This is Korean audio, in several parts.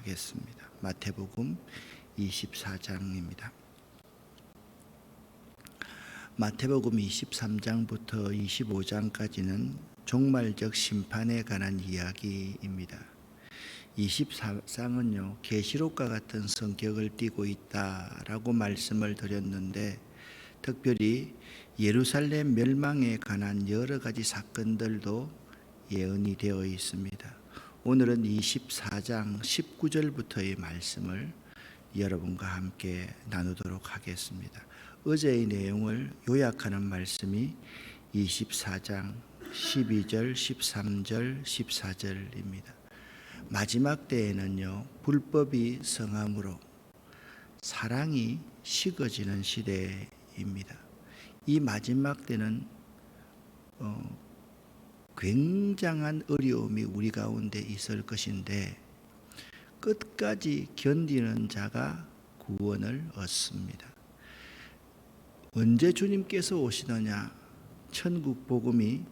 하겠습니다. 마태복음 24장입니다. 마태복음 23장부터 25장까지는 종말적 심판에 관한 이야기입니다. 24장은요, 계시록과 같은 성격을 띠고 있다라고 말씀을 드렸는데, 특별히 예루살렘 멸망에 관한 여러 가지 사건들도 예언이 되어 있습니다. 오늘은 24장 19절부터의 말씀을 여러분과 함께 나누도록 하겠습니다. 어제의 내용을 요약하는 말씀이 24장 12절, 13절, 14절입니다. 마지막 때에는요, 불법이 성함으로 사랑이 식어지는 시대입니다. 이 마지막 때는 굉장한 어려움이 우리 가운데 있을 것인데, 끝까지 견디는 자가 구원을 얻습니다. 언제 주님께서 오시느냐? 천국 복음이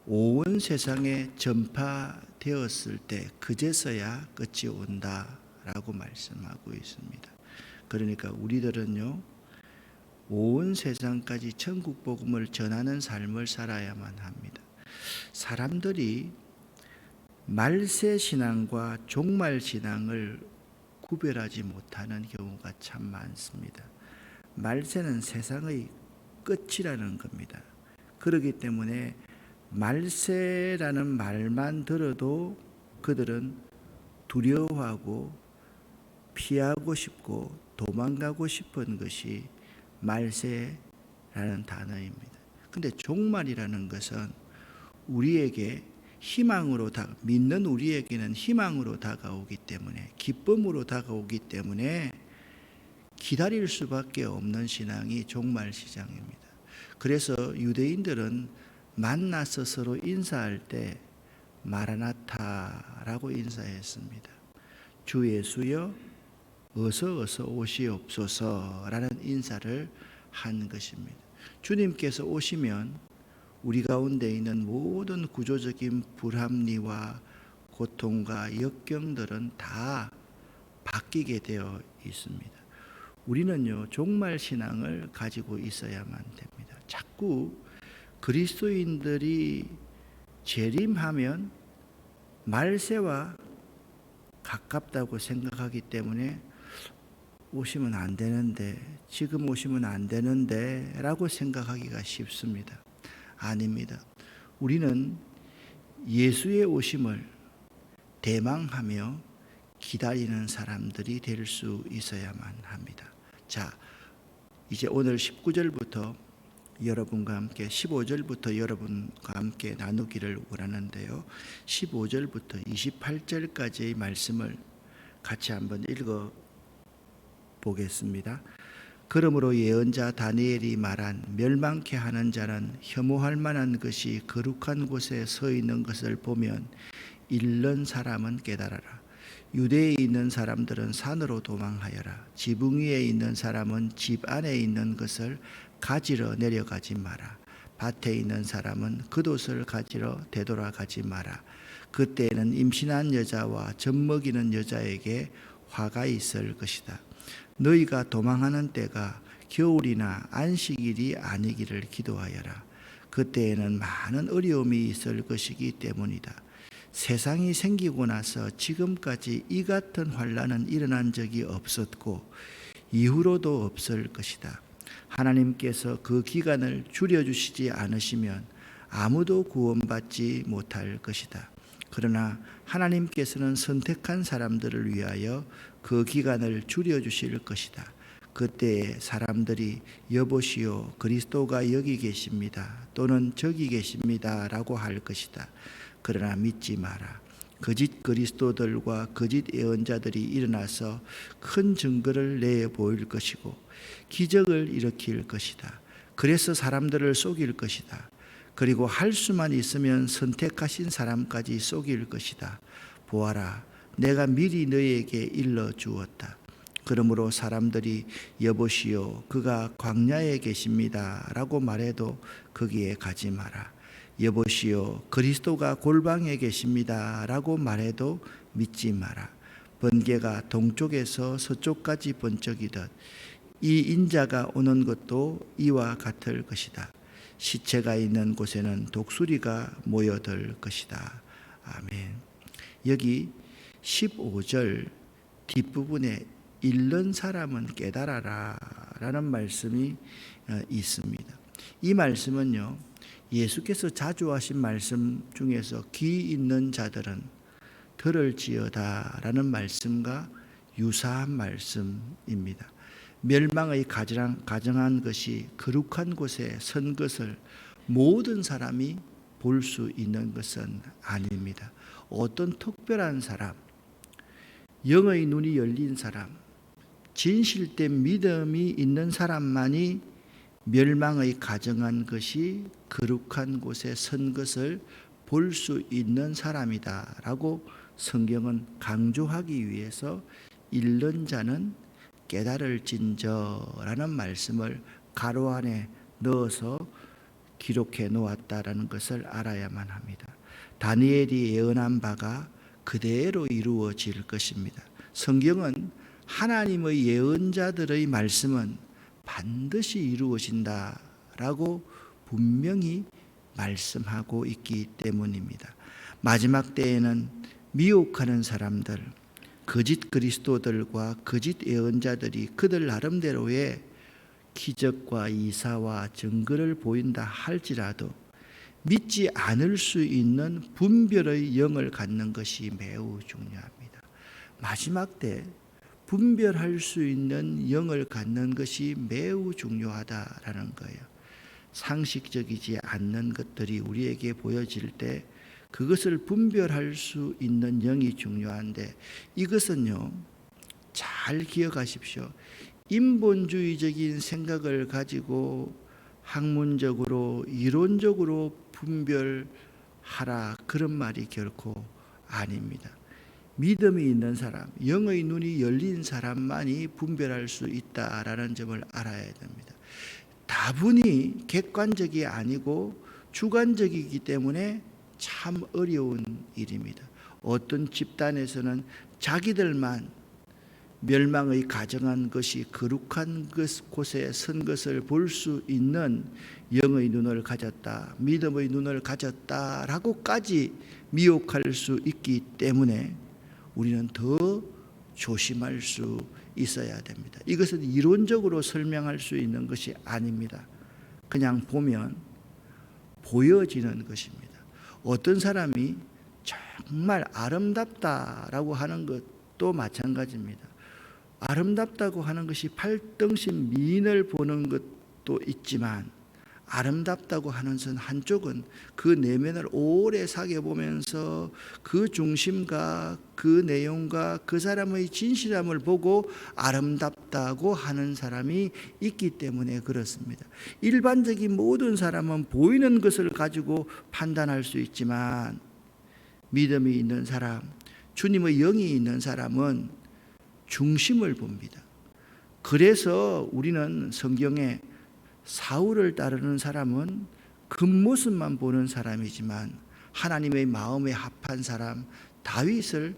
온 세상에 전파되었을 때 그제서야 끝이 온다라고 말씀하고 있습니다. 그러니까 우리들은요, 온 세상까지 천국 복음을 전하는 삶을 살아야만 합니다. 사람들이 말세 신앙과 종말 신앙을 구별하지 못하는 경우가 참 많습니다. 말세는 세상의 끝이라는 겁니다. 그렇기 때문에 말세라는 말만 들어도 그들은 두려워하고 피하고 싶고 도망가고 싶은 것이 말세라는 단어입니다. 근데 종말이라는 것은 우리에게 희망으로 믿는 우리에게는 희망으로 다가오기 때문에, 기쁨으로 다가오기 때문에 기다릴 수밖에 없는 신앙이 종말 시장입니다. 그래서 유대인들은 만나서 서로 인사할 때 마라나타라고 인사했습니다. 주 예수여 어서 오시옵소서라는 인사를 한 것입니다. 주님께서 오시면 우리 가운데 있는 모든 구조적인 불합리와 고통과 역경들은 다 바뀌게 되어 있습니다. 우리는요, 종말 신앙을 가지고 있어야만 됩니다. 자꾸 그리스도인들이 재림하면 말세와 가깝다고 생각하기 때문에 오시면 안 되는데, 지금 오시면 안 되는데 라고 생각하기가 쉽습니다. 아닙니다. 우리는 예수의 오심을 대망하며 기다리는 사람들이 될 수 있어야만 합니다. 자, 이제 오늘 19절부터 여러분과 함께 15절부터 여러분과 함께 나누기를 원하는데요. 15절부터 28절까지의 말씀을 같이 한번 읽어 보겠습니다. 그러므로 예언자 다니엘이 말한 멸망케 하는 자는 혐오할 만한 것이 거룩한 곳에 서 있는 것을 보면 잃는 사람은 깨달아라. 유대에 있는 사람들은 산으로 도망하여라. 지붕 위에 있는 사람은 집 안에 있는 것을 가지러 내려가지 마라. 밭에 있는 사람은 겉옷을 가지러 되돌아가지 마라. 그때에는 임신한 여자와 젖먹이는 여자에게 화가 있을 것이다. 너희가 도망하는 때가 겨울이나 안식일이 아니기를 기도하여라. 그때에는 많은 어려움이 있을 것이기 때문이다. 세상이 생기고 나서 지금까지 이 같은 환난은 일어난 적이 없었고 이후로도 없을 것이다. 하나님께서 그 기간을 줄여주시지 않으시면 아무도 구원받지 못할 것이다. 그러나 하나님께서는 선택한 사람들을 위하여 그 기간을 줄여주실 것이다. 그때에 사람들이 여보시오 그리스도가 여기 계십니다 또는 저기 계십니다 라고 할 것이다. 그러나 믿지 마라. 거짓 그리스도들과 거짓 예언자들이 일어나서 큰 증거를 내보일 것이고 기적을 일으킬 것이다. 그래서 사람들을 속일 것이다. 그리고 할 수만 있으면 선택하신 사람까지 속일 것이다. 보아라, 내가 미리 너희에게 일러 주었다. 그러므로 사람들이 여보시오 그가 광야에 계십니다 라고 말해도 거기에 가지 마라. 여보시오 그리스도가 골방에 계십니다 라고 말해도 믿지 마라. 번개가 동쪽에서 서쪽까지 번쩍이듯 이 인자가 오는 것도 이와 같을 것이다. 시체가 있는 곳에는 독수리가 모여들 것이다. 아멘. 여기 15절 뒷부분에 잃는 사람은 깨달아라 라는 말씀이 있습니다. 이 말씀은요, 예수께서 자주 하신 말씀 중에서 귀 있는 자들은 들을지어다 라는 말씀과 유사한 말씀입니다. 멸망의 가정한 것이 거룩한 곳에 선 것을 모든 사람이 볼 수 있는 것은 아닙니다. 어떤 특별한 사람, 영의 눈이 열린 사람, 진실된 믿음이 있는 사람만이 멸망의 가정한 것이 거룩한 곳에 선 것을 볼 수 있는 사람이다 라고 성경은 강조하기 위해서 잃는 자는 깨달을진저라는 말씀을 가로 안에 넣어서 기록해 놓았다라는 것을 알아야만 합니다. 다니엘이 예언한 바가 그대로 이루어질 것입니다. 성경은 하나님의 예언자들의 말씀은 반드시 이루어진다라고 분명히 말씀하고 있기 때문입니다. 마지막 때에는 미혹하는 사람들, 거짓 그리스도들과 거짓 예언자들이 그들 나름대로의 기적과 이사와 증거를 보인다 할지라도 믿지 않을 수 있는 분별의 영을 갖는 것이 매우 중요합니다. 마지막 때 분별할 수 있는 영을 갖는 것이 매우 중요하다라는 거예요. 상식적이지 않는 것들이 우리에게 보여질 때 그것을 분별할 수 있는 영이 중요한데, 이것은요, 잘 기억하십시오. 인본주의적인 생각을 가지고 학문적으로 이론적으로 분별하라 그런 말이 결코 아닙니다. 믿음이 있는 사람, 영의 눈이 열린 사람만이 분별할 수 있다라는 점을 알아야 됩니다. 다분히 객관적이 아니고 주관적이기 때문에 참 어려운 일입니다. 어떤 집단에서는 자기들만 멸망의 가정한 것이 거룩한 곳에 선 것을 볼 수 있는 영의 눈을 가졌다, 믿음의 눈을 가졌다라고까지 미혹할 수 있기 때문에 우리는 더 조심할 수 있어야 됩니다. 이것은 이론적으로 설명할 수 있는 것이 아닙니다. 그냥 보면 보여지는 것입니다. 어떤 사람이 정말 아름답다라고 하는 것도 마찬가지입니다. 아름답다고 하는 것이 팔등신 미인을 보는 것도 있지만, 아름답다고 하는 한쪽은 그 내면을 오래 사귀어보면서 그 중심과 그 내용과 그 사람의 진실함을 보고 아름답다고 하는 사람이 있기 때문에 그렇습니다. 일반적인 모든 사람은 보이는 것을 가지고 판단할 수 있지만, 믿음이 있는 사람, 주님의 영이 있는 사람은 중심을 봅니다. 그래서 우리는 성경에 사울을 따르는 사람은 겉모습만 보는 사람이지만, 하나님의 마음에 합한 사람 다윗을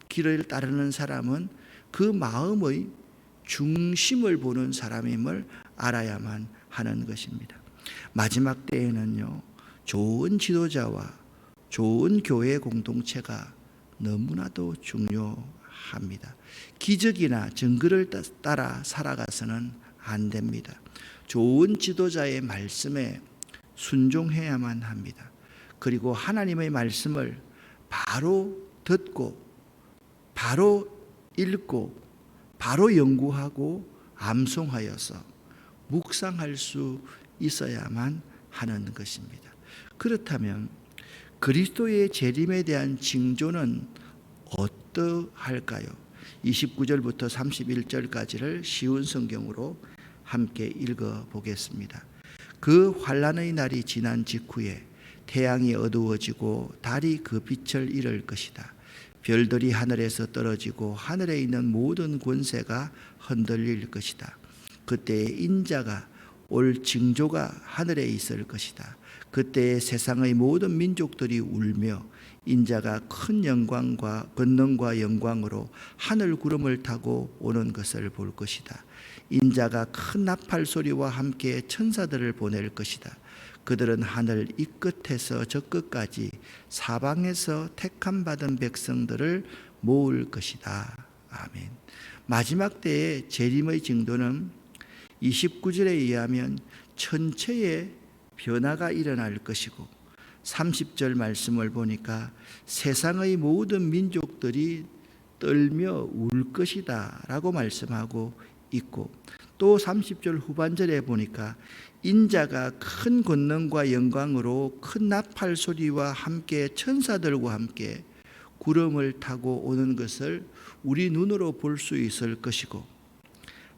길을 따르는 사람은 그 마음의 중심을 보는 사람임을 알아야만 하는 것입니다. 마지막 때에는요, 좋은 지도자와 좋은 교회 공동체가 너무나도 중요합니다. 기적이나 증거를 따라 살아가서는 안 됩니다. 좋은 지도자의 말씀에 순종해야만 합니다. 그리고 하나님의 말씀을 바로 듣고 바로 읽고 바로 연구하고 암송하여서 묵상할 수 있어야만 하는 것입니다. 그렇다면 그리스도의 재림에 대한 징조는 어떠할까요? 29절부터 31절까지를 쉬운 성경으로 함께 읽어보겠습니다. 그 환난의 날이 지난 직후에 태양이 어두워지고 달이 그 빛을 잃을 것이다. 별들이 하늘에서 떨어지고 하늘에 있는 모든 권세가 흔들릴 것이다. 그때 인자가 올 징조가 하늘에 있을 것이다. 그때에 세상의 모든 민족들이 울며 인자가 큰 영광과 권능과 영광으로 하늘 구름을 타고 오는 것을 볼 것이다. 인자가 큰 나팔 소리와 함께 천사들을 보낼 것이다. 그들은 하늘 이 끝에서 저 끝까지 사방에서 택함 받은 백성들을 모을 것이다. 아멘. 마지막 때의 재림의 징조는 29절에 의하면 천체의 변화가 일어날 것이고 30절 말씀을 보니까 세상의 모든 민족들이 떨며 울 것이다 라고 말씀하고 있고, 또 30절 후반절에 보니까 인자가 큰 권능과 영광으로 큰 나팔 소리와 함께 천사들과 함께 구름을 타고 오는 것을 우리 눈으로 볼 수 있을 것이고,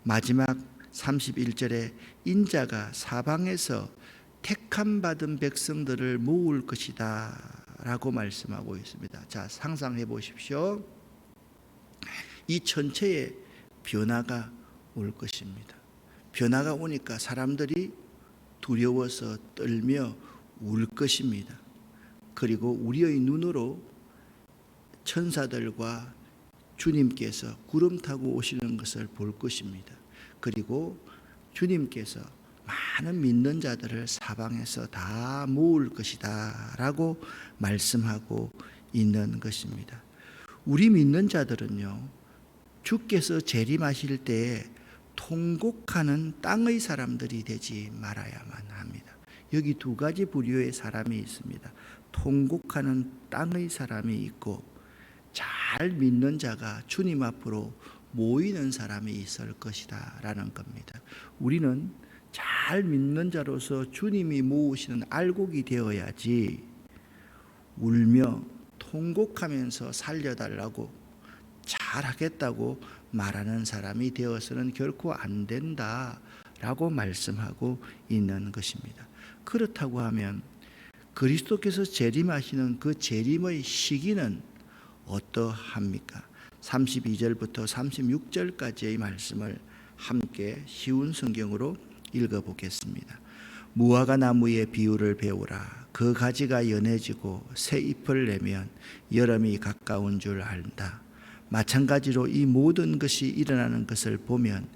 마지막 31절에 인자가 사방에서 택함 받은 백성들을 모을 것이다 라고 말씀하고 있습니다. 자, 상상해 보십시오. 이 전체에 변화가 올 것입니다. 변화가 오니까 사람들이 두려워서 떨며 울 것입니다. 그리고 우리의 눈으로 천사들과 주님께서 구름 타고 오시는 것을 볼 것입니다. 그리고 주님께서 많은 믿는 자들을 사방에서 다 모을 것이다 라고 말씀하고 있는 것입니다. 우리 믿는 자들은요, 주께서 재림하실 때에 통곡하는 땅의 사람들이 되지 말아야만 합니다. 여기 두 가지 부류의 사람이 있습니다. 통곡하는 땅의 사람이 있고 잘 믿는 자가 주님 앞으로 모이는 사람이 있을 것이다 라는 겁니다. 우리는 잘 믿는 자로서 주님이 모으시는 알곡이 되어야지 울며 통곡하면서 살려달라고 잘하겠다고 말하는 사람이 되어서는 결코 안 된다라고 말씀하고 있는 것입니다. 그렇다고 하면 그리스도께서 재림하시는 그 재림의 시기는 어떠합니까? 32절부터 36절까지의 말씀을 함께 쉬운 성경으로 읽어보겠습니다. 무화과 나무의 비유를 배우라. 그 가지가 연해지고 새 잎을 내면 여름이 가까운 줄 안다. 마찬가지로 이 모든 것이 일어나는 것을 보면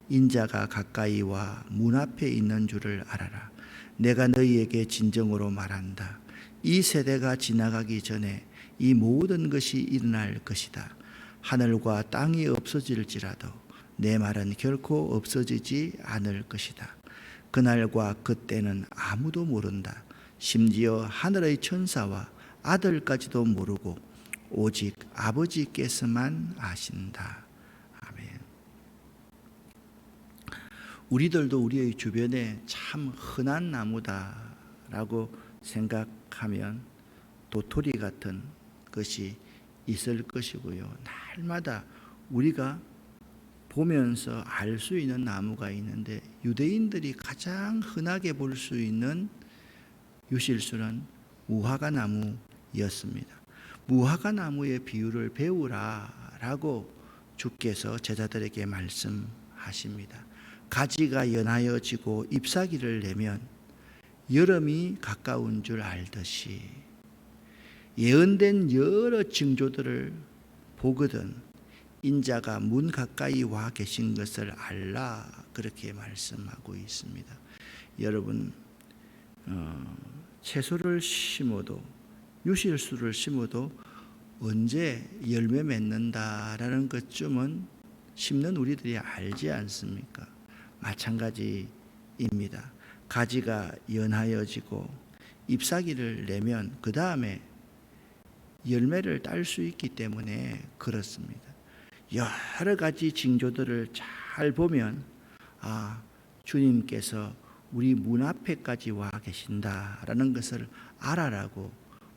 인자가 가까이와 문 앞에 있는 줄을 알아라. 내가 너희에게 진정으로 말한다. 이 세대가 지나가기 전에 이 모든 것이 일어날 것이다. 하늘과 땅이 없어질지라도 내 말은 결코 없어지지 않을 것이다. 그날과 그때는 아무도 모른다. 심지어 하늘의 천사와 아들까지도 모르고 오직 아버지께서만 아신다. 아멘. 우리들도 우리의 주변에 참 흔한 나무다라고 생각하면 도토리 같은 것이 있을 것이고요. 날마다 우리가 보면서 알 수 있는 나무가 있는데 유대인들이 가장 흔하게 볼 수 있는 유실수는 무화과 나무였습니다. 무화과 나무의 비유를 배우라라고 주께서 제자들에게 말씀하십니다. 가지가 연하여지고 잎사귀를 내면 여름이 가까운 줄 알듯이 예언된 여러 징조들을 보거든 인자가 문 가까이 와 계신 것을 알라, 그렇게 말씀하고 있습니다. 여러분, 채소를 심어도 유실수를 심어도 언제 열매 맺는다라는 것쯤은 심는 우리들이 알지 않습니까? 마찬가지입니다. 가지가 연하여지고 잎사귀를 내면 그 다음에 열매를 딸 수 있기 때문에 그렇습니다. 여러 가지 징조들을 잘 보면 주님께서 우리 문 앞에까지 와 계신다라는 것을 알아라고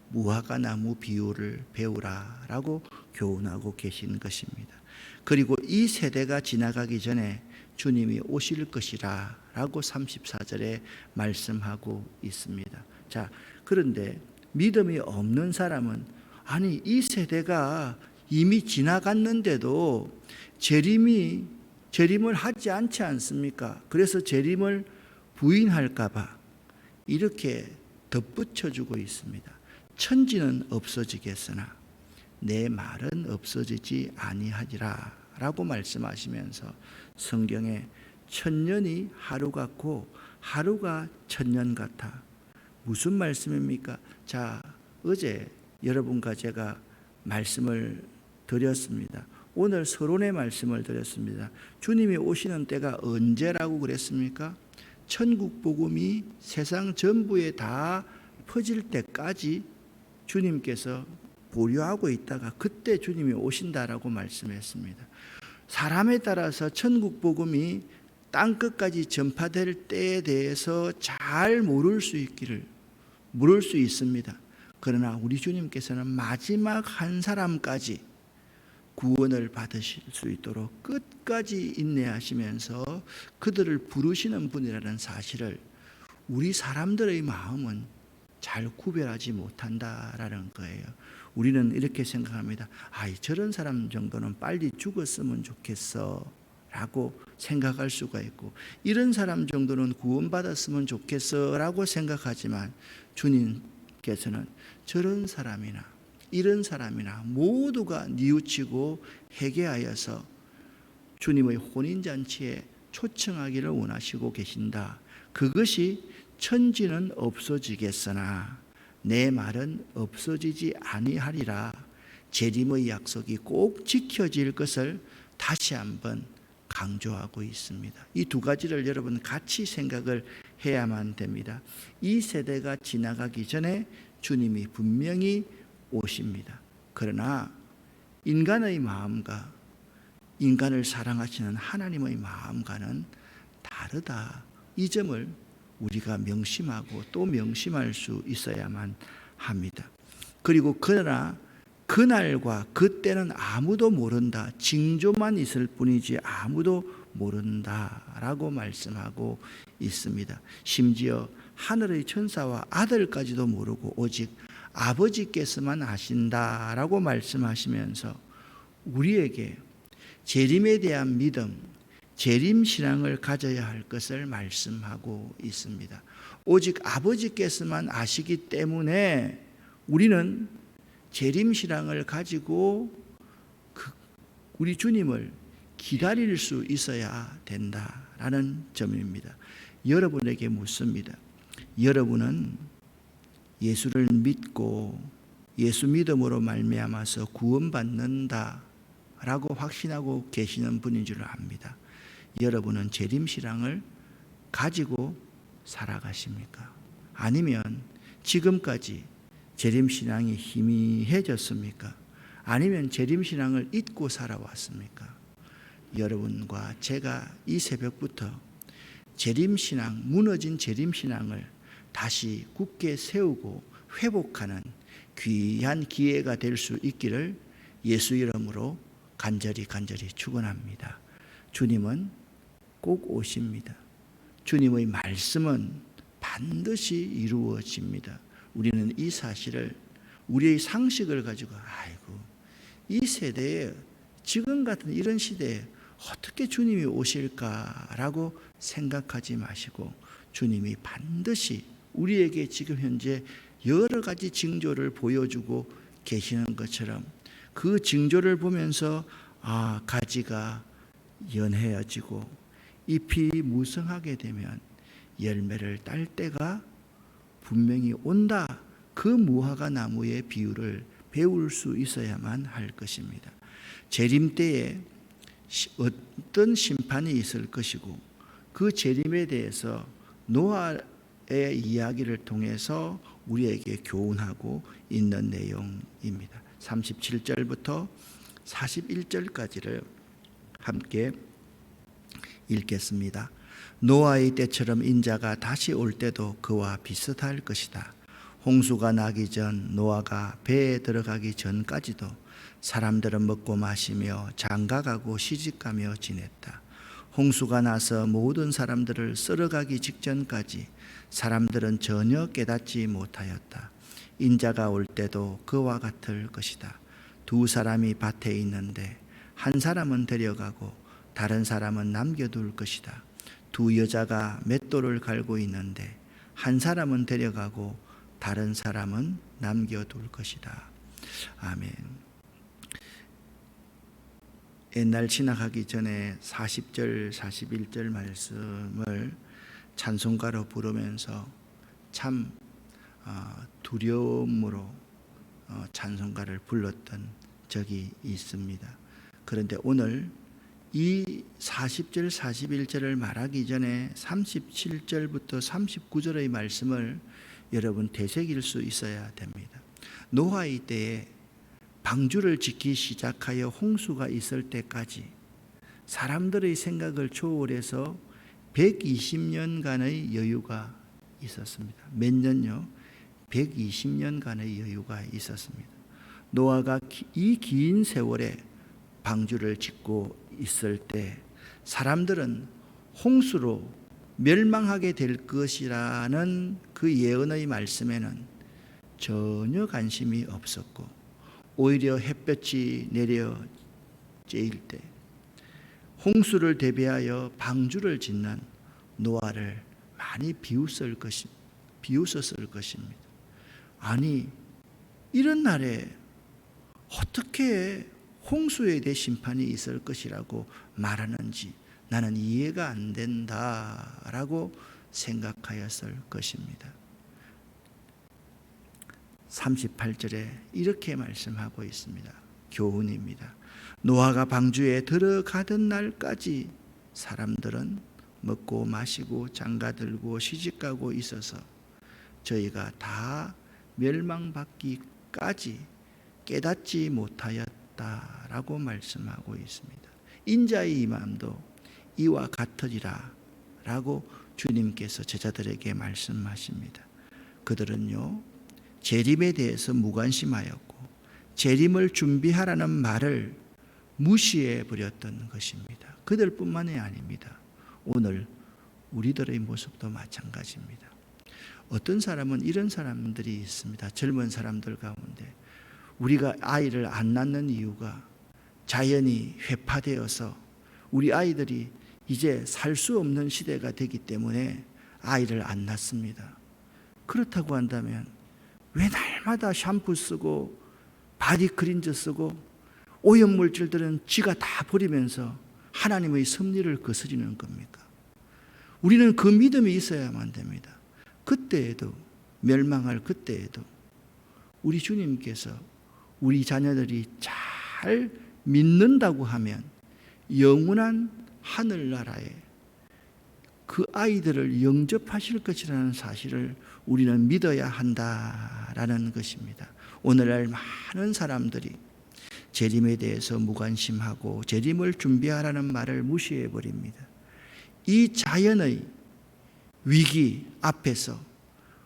무화과 나무 비유를 배우라라고 교훈하고 계신 것입니다. 그리고 이 세대가 지나가기 전에 주님이 오실 것이라 라고 34절에 말씀하고 있습니다. 자, 그런데 믿음이 없는 사람은 아니 이 세대가 이미 지나갔는데도 재림을 하지 않지 않습니까? 그래서 재림을 부인할까 봐 이렇게 덧붙여주고 있습니다. 천지는 없어지겠으나 내 말은 없어지지 아니하리라 라고 말씀하시면서 성경에 천년이 하루 같고 하루가 천년 같아. 무슨 말씀입니까? 자, 어제 여러분과 제가 말씀을 드렸습니다. 오늘 서론의 말씀을 드렸습니다. 주님이 오시는 때가 언제라고 그랬습니까? 천국 복음이 세상 전부에 다 퍼질 때까지 주님께서 보류하고 있다가 그때 주님이 오신다라고 말씀했습니다. 사람에 따라서 천국 복음이 땅끝까지 전파될 때에 대해서 잘 모를 수 있습니다. 그러나 우리 주님께서는 마지막 한 사람까지 구원을 받으실 수 있도록 끝까지 인내하시면서 그들을 부르시는 분이라는 사실을 우리 사람들의 마음은 잘 구별하지 못한다라는 거예요. 우리는 이렇게 생각합니다. 저런 사람 정도는 빨리 죽었으면 좋겠어 라고 생각할 수가 있고, 이런 사람 정도는 구원받았으면 좋겠어 라고 생각하지만 주님께서는 저런 사람이나 이런 사람이나 모두가 뉘우치고 회개하여서 주님의 혼인잔치에 초청하기를 원하시고 계신다. 그것이 천지는 없어지겠으나 내 말은 없어지지 아니하리라. 재림의 약속이 꼭 지켜질 것을 다시 한번 강조하고 있습니다. 이 두 가지를 여러분 같이 생각을 해야만 됩니다. 이 세대가 지나가기 전에 주님이 분명히 오십니다. 그러나 인간의 마음과 인간을 사랑하시는 하나님의 마음과는 다르다. 이 점을 우리가 명심하고 또 명심할 수 있어야만 합니다. 그리고 그러나 그날과 그때는 아무도 모른다. 징조만 있을 뿐이지 아무도 모른다라고 말씀하고 있습니다. 심지어 하늘의 천사와 아들까지도 모르고 오직 아버지께서만 아신다라고 말씀하시면서 우리에게 재림에 대한 믿음, 재림신앙을 가져야 할 것을 말씀하고 있습니다. 오직 아버지께서만 아시기 때문에 우리는 재림신앙을 가지고 우리 주님을 기다릴 수 있어야 된다라는 점입니다. 여러분에게 묻습니다. 여러분은 예수를 믿고 예수 믿음으로 말미암아서 구원받는다라고 확신하고 계시는 분인 줄 압니다. 여러분은 재림신앙을 가지고 살아가십니까? 아니면 지금까지 재림신앙이 희미해졌습니까? 아니면 재림신앙을 잊고 살아왔습니까? 여러분과 제가 이 새벽부터 재림신앙, 무너진 재림신앙을 다시 굳게 세우고 회복하는 귀한 기회가 될 수 있기를 예수 이름으로 간절히 축원합니다. 주님은 꼭 오십니다. 주님의 말씀은 반드시 이루어집니다. 우리는 이 사실을 우리의 상식을 가지고 이 세대에 지금 같은 이런 시대에 어떻게 주님이 오실까라고 생각하지 마시고 주님이 반드시 우리에게 지금 현재 여러 가지 징조를 보여주고 계시는 것처럼 그 징조를 보면서 가지가 연해어지고 잎이 무성하게 되면 열매를 딸 때가 분명히 온다. 그 무화과 나무의 비유를 배울 수 있어야만 할 것입니다. 재림 때에 어떤 심판이 있을 것이고 그 재림에 대해서 노아의 이야기를 통해서 우리에게 교훈하고 있는 내용입니다. 37절부터 41절까지를 함께 읽겠습니다. 노아의 때처럼 인자가 다시 올 때도 그와 비슷할 것이다. 홍수가 나기 전 노아가 배에 들어가기 전까지도 사람들은 먹고 마시며 장가가고 시집가며 지냈다. 홍수가 나서 모든 사람들을 썰어가기 직전까지 사람들은 전혀 깨닫지 못하였다. 인자가 올 때도 그와 같을 것이다. 두 사람이 밭에 있는데 한 사람은 데려가고 다른 사람은 남겨둘 것이다. 두 여자가 맷돌을 갈고 있는데 한 사람은 데려가고 다른 사람은 남겨둘 것이다. 아멘. 옛날 지나가기 전에 40절 41절 말씀을 찬송가로 부르면서 참 두려움으로 찬송가를 불렀던 적이 있습니다. 그런데 오늘 이 40절 41절을 말하기 전에 37절부터 39절의 말씀을 여러분 되새길 수 있어야 됩니다. 노아의 때에 방주를 짓기 시작하여 홍수가 있을 때까지 사람들의 생각을 초월해서 120년간의 여유가 있었습니다. 몇 년요? 120년간의 여유가 있었습니다. 노아가 이 긴 세월에 방주를 짓고 있을 때 사람들은 홍수로 멸망하게 될 것이라는 그 예언의 말씀에는 전혀 관심이 없었고, 오히려 햇볕이 내려 쬐일 때 홍수를 대비하여 방주를 짓는 노아를 많이 비웃었을 것입니다. 아니, 이런 날에 어떻게 홍수에 대해 심판이 있을 것이라고 말하는지 나는 이해가 안 된다라고 생각하였을 것입니다. 38절에 이렇게 말씀하고 있습니다. 교훈입니다. 노아가 방주에 들어가던 날까지 사람들은 먹고 마시고 장가들고 시집가고 있어서 저희가 다 멸망받기까지 깨닫지 못하였다라고 말씀하고 있습니다. 인자의 임함도 이와 같으리라 라고 주님께서 제자들에게 말씀하십니다. 그들은요, 재림에 대해서 무관심하였고 재림을 준비하라는 말을 무시해 버렸던 것입니다. 그들뿐만이 아닙니다. 오늘 우리들의 모습도 마찬가지입니다. 어떤 사람은 이런 사람들이 있습니다. 젊은 사람들 가운데 우리가 아이를 안 낳는 이유가 자연이 회파되어서 우리 아이들이 이제 살 수 없는 시대가 되기 때문에 아이를 안 낳습니다. 그렇다고 한다면 왜 날마다 샴푸 쓰고 바디 클린저 쓰고 오염물질들은 지가 다 버리면서 하나님의 섭리를 거스리는 겁니까? 우리는 그 믿음이 있어야만 됩니다. 그때에도, 멸망할 그때에도 우리 주님께서 우리 자녀들이 잘 믿는다고 하면 영원한 하늘나라에 그 아이들을 영접하실 것이라는 사실을 우리는 믿어야 한다라는 것입니다. 오늘날 많은 사람들이 재림에 대해서 무관심하고 재림을 준비하라는 말을 무시해 버립니다. 이 자연의 위기 앞에서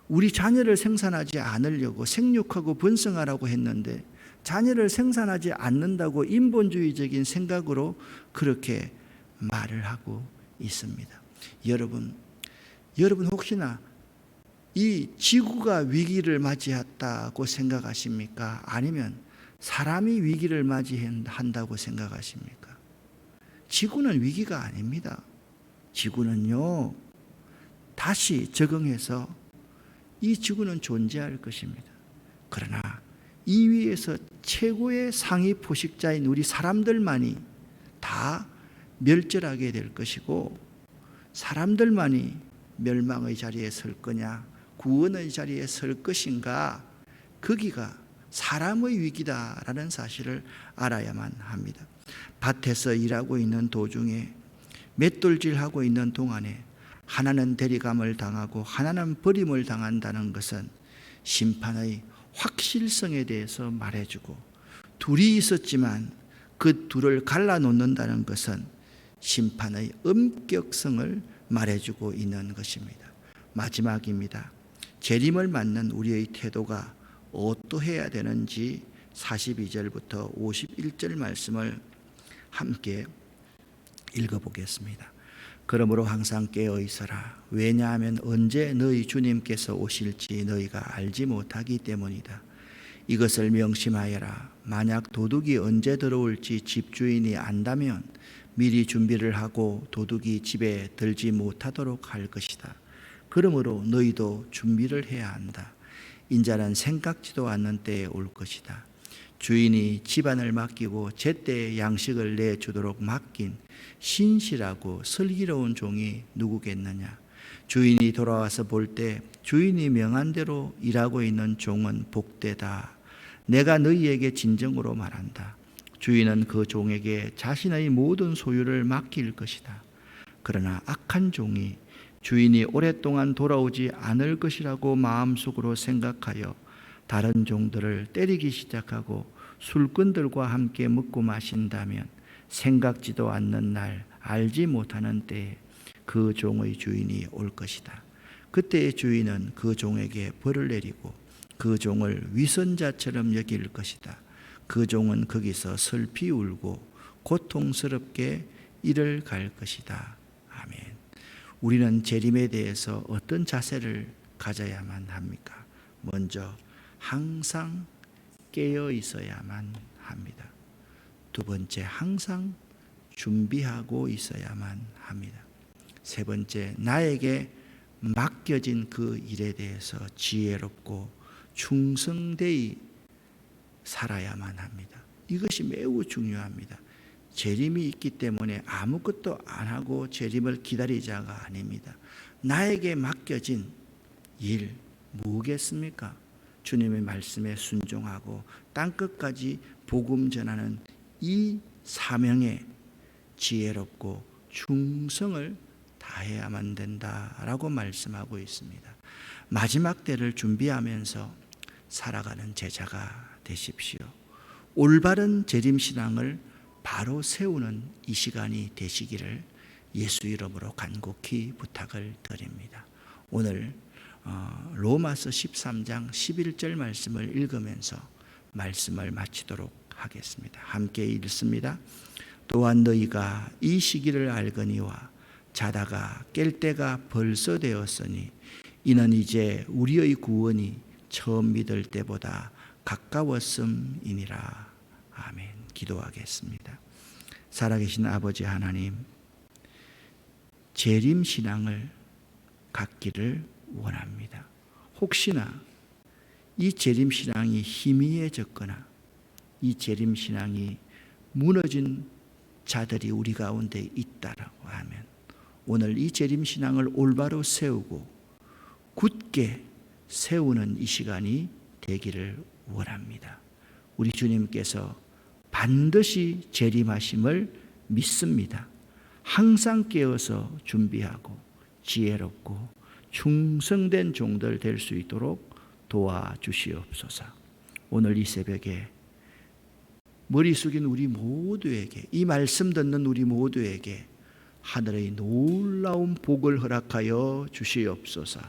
우리 자녀를 생산하지 않으려고 생육하고 번성하라고 했는데 자녀를 생산하지 않는다고 인본주의적인 생각으로 그렇게 말을 하고 있습니다. 여러분 혹시나 이 지구가 위기를 맞이했다고 생각하십니까? 아니면 사람이 위기를 맞이한다고 생각하십니까? 지구는 위기가 아닙니다. 지구는요, 다시 적응해서 이 지구는 존재할 것입니다. 그러나 이 위에서 최고의 상위 포식자인 우리 사람들만이 다 멸절하게 될 것이고, 사람들만이 멸망의 자리에 설 거냐, 구원의 자리에 설 것인가, 거기가 사람의 위기다라는 사실을 알아야만 합니다. 밭에서 일하고 있는 도중에 맷돌질하고 있는 동안에 하나는 대리감을 당하고 하나는 버림을 당한다는 것은 심판의 확실성에 대해서 말해주고, 둘이 있었지만 그 둘을 갈라놓는다는 것은 심판의 엄격성을 말해주고 있는 것입니다. 마지막입니다. 재림을 맞는 우리의 태도가 어떠해야 되는지 42절부터 51절 말씀을 함께 읽어보겠습니다. 그러므로 항상 깨어 있어라. 왜냐하면 언제 너희 주님께서 오실지 너희가 알지 못하기 때문이다. 이것을 명심하여라. 만약 도둑이 언제 들어올지 집주인이 안다면 미리 준비를 하고 도둑이 집에 들지 못하도록 할 것이다. 그러므로 너희도 준비를 해야 한다. 인자는 생각지도 않는 때에 올 것이다. 주인이 집안을 맡기고 제때에 양식을 내주도록 맡긴 신실하고 슬기로운 종이 누구겠느냐. 주인이 돌아와서 볼 때 주인이 명한 대로 일하고 있는 종은 복되다. 내가 너희에게 진정으로 말한다. 주인은 그 종에게 자신의 모든 소유를 맡길 것이다. 그러나 악한 종이 주인이 오랫동안 돌아오지 않을 것이라고 마음속으로 생각하여 다른 종들을 때리기 시작하고 술꾼들과 함께 먹고 마신다면 생각지도 않는 날, 알지 못하는 때에 그 종의 주인이 올 것이다. 그때의 주인은 그 종에게 벌을 내리고 그 종을 위선자처럼 여길 것이다. 그 종은 거기서 슬피 울고 고통스럽게 이를 갈 것이다. 아멘. 우리는 재림에 대해서 어떤 자세를 가져야만 합니까? 먼저 항상 깨어 있어야만 합니다. 두 번째, 항상 준비하고 있어야만 합니다. 세 번째, 나에게 맡겨진 그 일에 대해서 지혜롭고 충성되이 살아야만 합니다. 이것이 매우 중요합니다. 재림이 있기 때문에 아무것도 안 하고 재림을 기다리자가 아닙니다. 나에게 맡겨진 일 뭐겠습니까? 주님의 말씀에 순종하고 땅끝까지 복음 전하는 이 사명에 지혜롭고 충성을 다해야만 된다라고 말씀하고 있습니다. 마지막 때를 준비하면서 살아가는 제자가 되십시오. 올바른 재림신앙을 바로 세우는 이 시간이 되시기를 예수 이름으로 간곡히 부탁을 드립니다. 오늘 로마서 13장 11절 말씀을 읽으면서 말씀을 마치도록 하겠습니다. 함께 읽습니다. 또한 너희가 이 시기를 알거니와 자다가 깰 때가 벌써 되었으니 이는 이제 우리의 구원이 처음 믿을 때보다 가까웠음이니라. 아멘. 기도하겠습니다. 살아계신 아버지 하나님, 재림신앙을 갖기를 원합니다. 혹시나 이 재림신앙이 희미해졌거나 이 재림신앙이 무너진 자들이 우리 가운데 있다라고 하면 오늘 이 재림신앙을 올바로 세우고 굳게 세우는 이 시간이 되기를 원합니다. 우리 주님께서 반드시 재림하심을 믿습니다. 항상 깨어서 준비하고 지혜롭고 충성된 종들 될 수 있도록 도와주시옵소서. 오늘 이 새벽에 머리 숙인 우리 모두에게, 이 말씀 듣는 우리 모두에게 하늘의 놀라운 복을 허락하여 주시옵소서.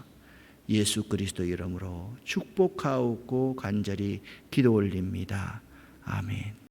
예수 그리스도 이름으로 축복하옵고 간절히 기도 올립니다. 아멘.